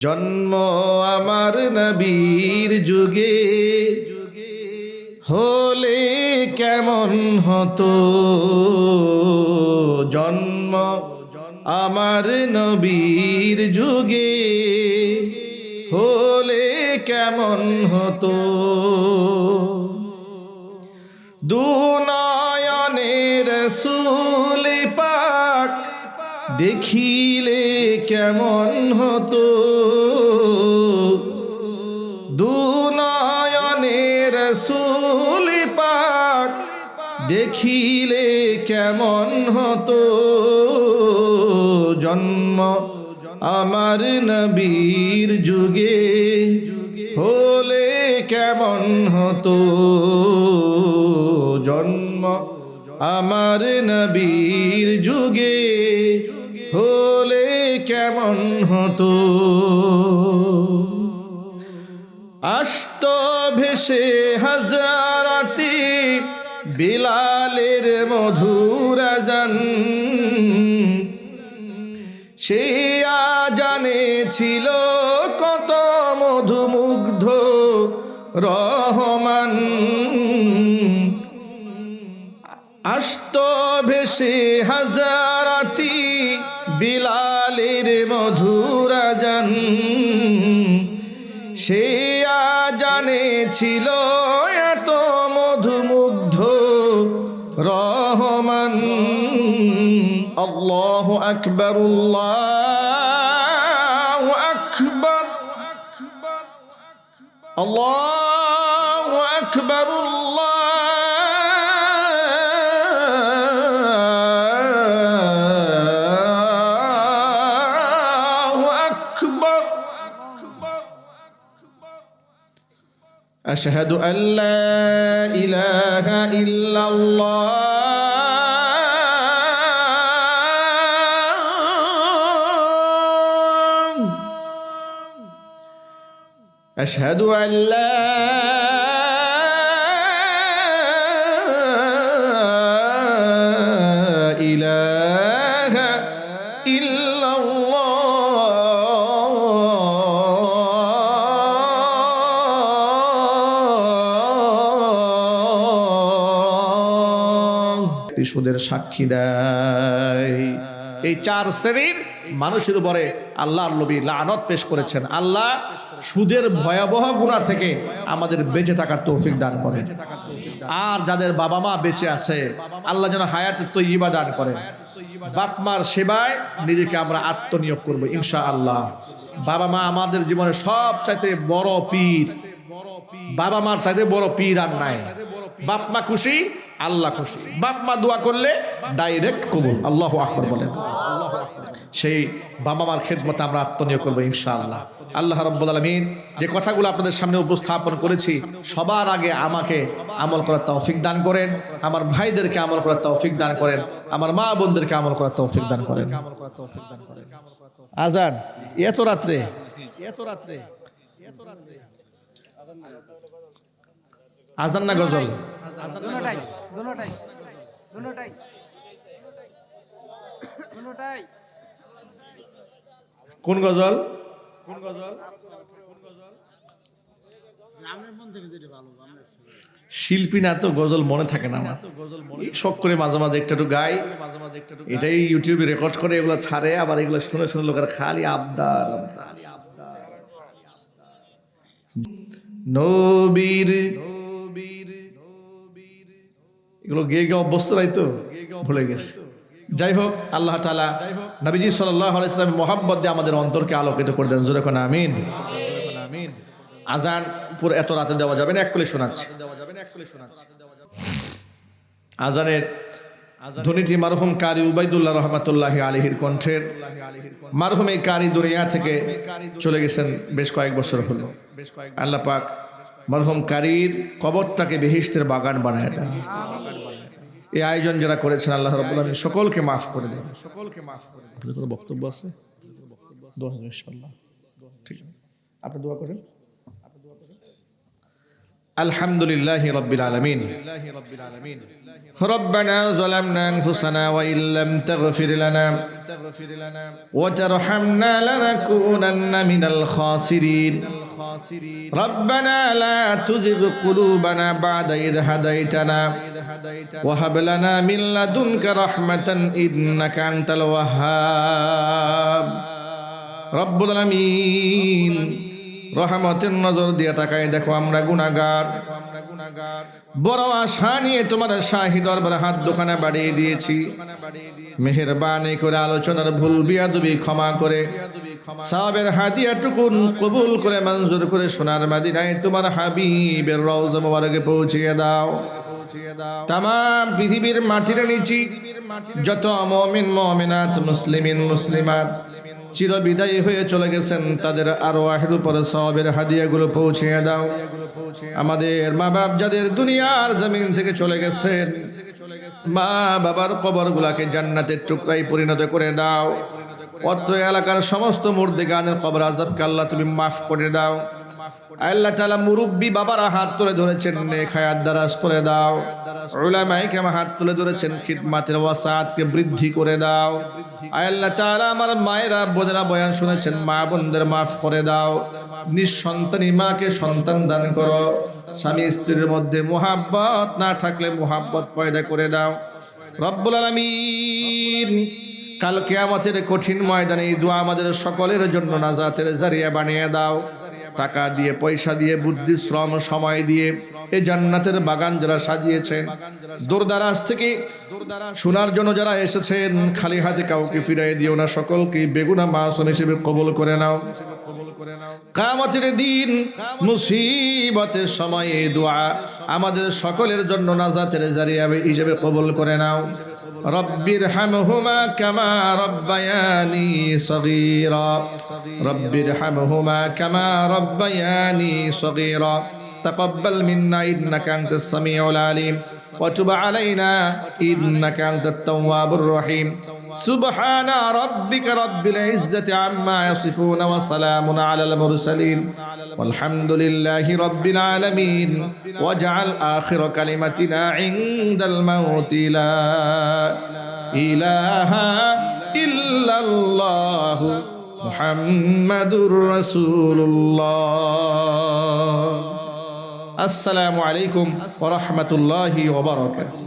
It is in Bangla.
জন্ম আমার নবীর যুগে হলে কেমন হতো। জন্ম আমার নবীর যুগে হলে কেমন হতো। দুনয়নে রাসূল পাক দেখিলে কেমন হতো। দুনয়নে রাসূল পাক দেখিলে কেমন হতো। জন্ম আমার নবীর যুগে হলে কেমন হতো। জন্ম আমার নবীর যুগে হলে কেমন হতো। আস্ত ভেসে হাজারাতি বিলালের মধুর আযান, সেই আযানে ছিল কত মধুমুগ্ধ রহমান। আস্ত ভেসে হাজারাতি বিলালের মধুর আযান, সেই আযানে ছিল এত মধুমুগ্ধ রহমান। আল্লাহু আকবার, আল্লাহু আকবার, আল্লাহু আকবার, আল্লাহু আকবার। আশহাদু আল্লা ইলাহা ইল্লাল্লাহ, আশহাদু আল্লা ইলাহা ইল্লাল্লাহ। সুদের সাক্ষী দেয়। এই চার শ্রেণীর মানুষের উপরে আল্লাহর নবী লানত পেশ করেছেন। আল্লাহ সুদের ভয়াবহ গুনাহ থেকে আমাদের বেঁচে থাকার তৌফিক দান করেন। আর যাদের বাবা মা বেঁচে আছে আল্লাহ যেন হায়াতে তৈয়্যিবা দান করেন। বাপ মার সেবায় নিজেকে আমরা আত্মনিয়োগ করব ইনশাআল্লাহ। বাবা মা আমাদের জীবনের সবচাইতে বড় পীর। বাবা মার চাইতে বড় পীর আর নাই। বাপ মা খুশি, আল্লাহ খুশি। বাপ মা দোয়া করলে ডাইরেক্ট কবুল। আল্লাহু আকবার বলেন। সেই বাবা মার খেদমতে আমরা আত্মনিয়োগ করবো ইনশাআল্লাহ। আল্লাহ রাব্বুল আলামিন যে কথাগুলো আপনাদের সামনে উপস্থাপন করেছি সবার আগে আমাকে আমল করার তৌফিক দান করেন, আমার ভাইদেরকে আমল করার তৌফিক দান করেন, আমার মা বোনদেরকে আমল করার তৌফিক দান করেন। আজান এত রাত্রে, আজান না গজল? কোন গজল? শিল্পী না তো গজল মনে থাকে না আমার। শখ করে মাঝে মাঝে একটু গাই, এটাই ইউটিউবে রেকর্ড করে এগুলো ছাড়ে, আবার এগুলো শুনে শুনে লোকের খালি আবদার আবদার। নবীর এগুলো গেয়ে গিয়ে অভ্যস্ত নাই তো, ভুলে গেছে। যাই হোক, আল্লাহ তাআলা নবীজি সাল্লাল্লাহু আলাইহি ওয়াসাল্লাম মুহাব্বত দিয়ে আমাদের অন্তরকে আলোকিত করে দেন। জোরে কোন আমিন। আজান পুরো এত রাতে দেওয়া যাবে না, এক কলে শোনাচ্ছি। আজানের ধ্বনিটি মারহুম কারি উবাইদুল্লাহ রহমাতুল্লাহি আলাইহির কণ্ঠের। মারহুম এই কারি দুনিয়া থেকে চলে গেছেন বেশ কয়েক বছর হলো। আল্লাহ পাক মারহুম কারির কবরটাকে বেহেশতের বাগান বানায় দেন। এই আয়োজন যারা করেছেন আল্লাহ রাব্বুল আলামিন সকলকে মাফ করে দেন। আপনাদের বক্তব্য আছে? দোয়া ইনশাআল্লাহ। ঠিক আছে, আপনি দোয়া করেন। আলহামদুলিল্লাহি রাব্বিল আলামিন। ربنا ظلمنا أنفسنا وإن لم تغفر لنا وترحمنا لنكونن من الخاسرين ربنا لا تزغ قلوبنا بعد إذ هديتنا وهب لنا من لدنك رحمة إنك أنت الوهاب رب العالمين রহমতের নজর দিয়ে তাকায় দেখো আমরা গুনাহগার বড় আশা নিয়ে তোমার শাহী দরবারে হাত দুখানা বাড়িয়ে দিয়েছি মেহেরবানি করে আলোচনার ভুল বিয়াদবি ক্ষমা করে সাওয়াবের হাদিয়াটুকুন কবুল করে মঞ্জুর করে সোনার মদিনায় তোমার হাবিবের রওজা মোবারকে পৌঁছিয়ে দাও তাম পৃথিবীর মাটির নিচে যত মুমিন মুমিনাত মুসলিমিন মুসলিমাত চির বিদায়ী হয়ে চলে গেছেন তাদের আরওয়াহের উপরে সওয়াবের হাদিয়াগুলো পৌঁছিয়ে দাও আমাদের মা বাপ যাদের দুনিয়ার জমিন থেকে চলে গেছেন মা বাবার কবরগুলোকে জান্নাতের টুকরায় পরিণত করে দাও অত্র এলাকার সমস্ত মুর্দেগানের কবর আযাবকে আল্লাহ তুমি মাফ করে দাও আল্লাহ তাআলা মুরব্বি বাবারা হাত তুলে ধরেছেন নেক হায়াত দারাজ করে দাও উলামায়ে কেরাম হাত তুলে ধরেছেন খিদমাতের ওয়াসাতকে বৃদ্ধি করে দাও আল্লাহ তাআলা আমার মায়েরা বোনেরা বয়ান শুনেছেন মা বোনদের মাফ করে দাও নিঃসন্তানী মাকে সন্তান দান করো স্বামী স্ত্রীর মধ্যে মুহাব্বত না থাকলে মুহাব্বত পয়দা করে দাও রব্বুল আলামিন কাল কিয়ামতের কঠিন ময়দানে এই দোয়া আমাদের সকলের জন্য নাজাতের জারিয়া বানিয়ে দাও টাকা দিয়ে পয়সা দিয়ে বুদ্ধি শ্রম সময় দিয়ে এই জান্নাতের বাগান যারা সাজিয়েছেন দূরদারাজ থেকে শোনার জন্য যারা এসেছেন খালি হাতে কাউকে ফিরিয়ে দিও না সকলকে বেগুনা মাসুম হিসেবে কবুল করে নাও কিয়ামতের দিন মুসিবতের সময়ে দোয়া আমাদের সকলের জন্য নাজাতের জারিয়া হিসেবে কবুল করে নাও رب ارحمهما كما ربياني صغيرا رب ارحمهما كما ربياني صغيرا تقبل منا إنك أنت السميع العليم وتب علينا إنك أنت التواب الرحيم سبحان ربك رب العزة عما يصفون وسلام على المرسلين والحمد لله رب العالمين واجعل آخر كلمتنا عند الموت لا إله إلا الله محمد رسول الله السلام عليكم ورحمة الله وبركاته